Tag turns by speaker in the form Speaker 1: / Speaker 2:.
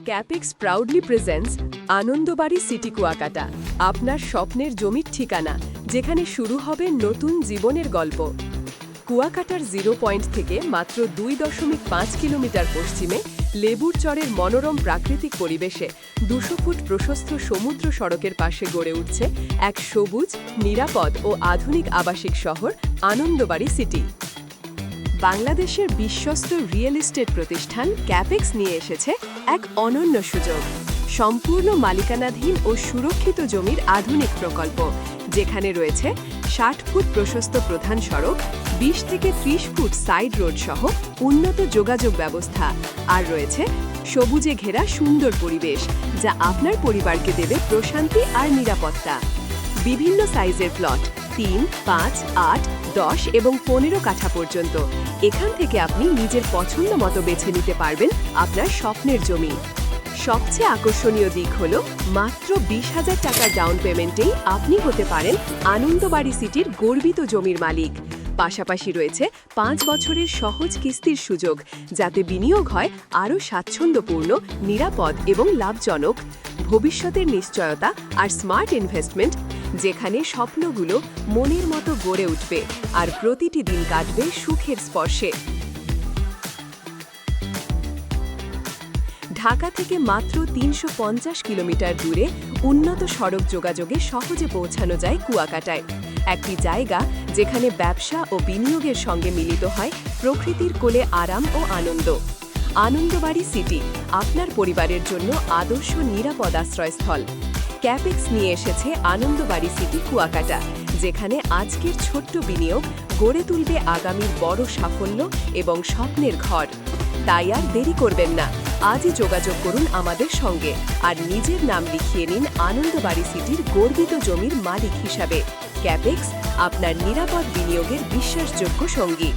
Speaker 1: Capex proudly presents Anandabari city Kuakata, আপনার স্বপ্নের জমির ঠিকানা, যেখানে শুরু হবে নতুন জীবনের গল্প। কুয়াকাটার 0 পয়েন্ট থেকে মাত্র 2.5 কিলোমিটার পশ্চিমে লেবুর চরের মনোরম প্রাকৃতিক পরিবেশে 200 ফুট প্রশস্ত সমুদ্র সড়কের পাশে গড়ে উঠছে এক সবুজ, নিরাপদ ও আধুনিক আবাসিক শহর আনন্দবাড়ি সিটি। বাংলাদেশের বিশ্বস্ত রিয়েল এস্টেট প্রতিষ্ঠান ক্যাপেক্স নিয়ে এসেছে এক অনন্য সুযোগ, সম্পূর্ণ মালিকানাধীন ও সুরক্ষিত জমির আধুনিক প্রকল্প, যেখানে রয়েছে 60 ফুট প্রশস্ত প্রধান সড়ক, 20 থেকে 30 ফুট সাইড রোড সহ উন্নত যোগাযোগ ব্যবস্থা, আর রয়েছে সবুজে ঘেরা সুন্দর পরিবেশ, যা আপনার পরিবারকে দেবে প্রশান্তি আর নিরাপত্তা। বিভিন্ন সাইজের প্লট 3, 5, 8, 10 এবং 15 কাঠা পর্যন্ত, এখান থেকে আপনি নিজের পছন্দ মতো বেছে নিতে পারবেন আপনার স্বপ্নের জমি। সবচেয়ে আকর্ষণীয় দিক হল মাত্র 20,000 টাকার ডাউন পেমেন্টেই আপনি হতে পারেন আনন্দবাড়ি সিটির গর্বিত জমির মালিক। পাশাপাশি রয়েছে 5 বছরের সহজ কিস্তির সুযোগ, যাতে বিনিয়োগ হয় আরও স্বাচ্ছন্দ্যপূর্ণ, নিরাপদ এবং লাভজনক। ভবিষ্যতের নিশ্চয়তা আর স্মার্ট ইনভেস্টমেন্ট, যেখানে স্বপ্নগুলো মনের মতো গড়ে উঠবে আর প্রতিটি দিন কাটবে সুখের স্পর্শে। ঢাকা থেকে মাত্র 350 কিলোমিটার দূরে উন্নত সড়ক যোগাযোগে সহজে পৌঁছানো যায় কুয়াকাটায়, একটি জায়গা যেখানে ব্যবসা ও বিনিয়োগের সঙ্গে মিলিত হয় প্রকৃতির কোলে আরাম ও আনন্দ। আনন্দবাড়ি সিটি আপনার পরিবারের জন্য আদর্শ নিরাপদ আশ্রয়স্থল। ক্যাপেক্স নিয়ে এসেছে আনন্দবাড়ি সিটি কুয়াকাটা, যেখানে আজকের ছোট্ট বিনিয়োগ গড়ে তুলবে আগামীর বড় সাফল্য এবং স্বপ্নের ঘর। তাই আর দেরি করবেন না, আজই যোগাযোগ করুন আমাদের সঙ্গে আর নিজের নাম লিখিয়ে নিন আনন্দবাড়ি সিটির গর্বিত জমির মালিক হিসাবে। ক্যাপেক্স, আপনার নিরাপদ বিনিয়োগের বিশ্বাসযোগ্য সঙ্গী।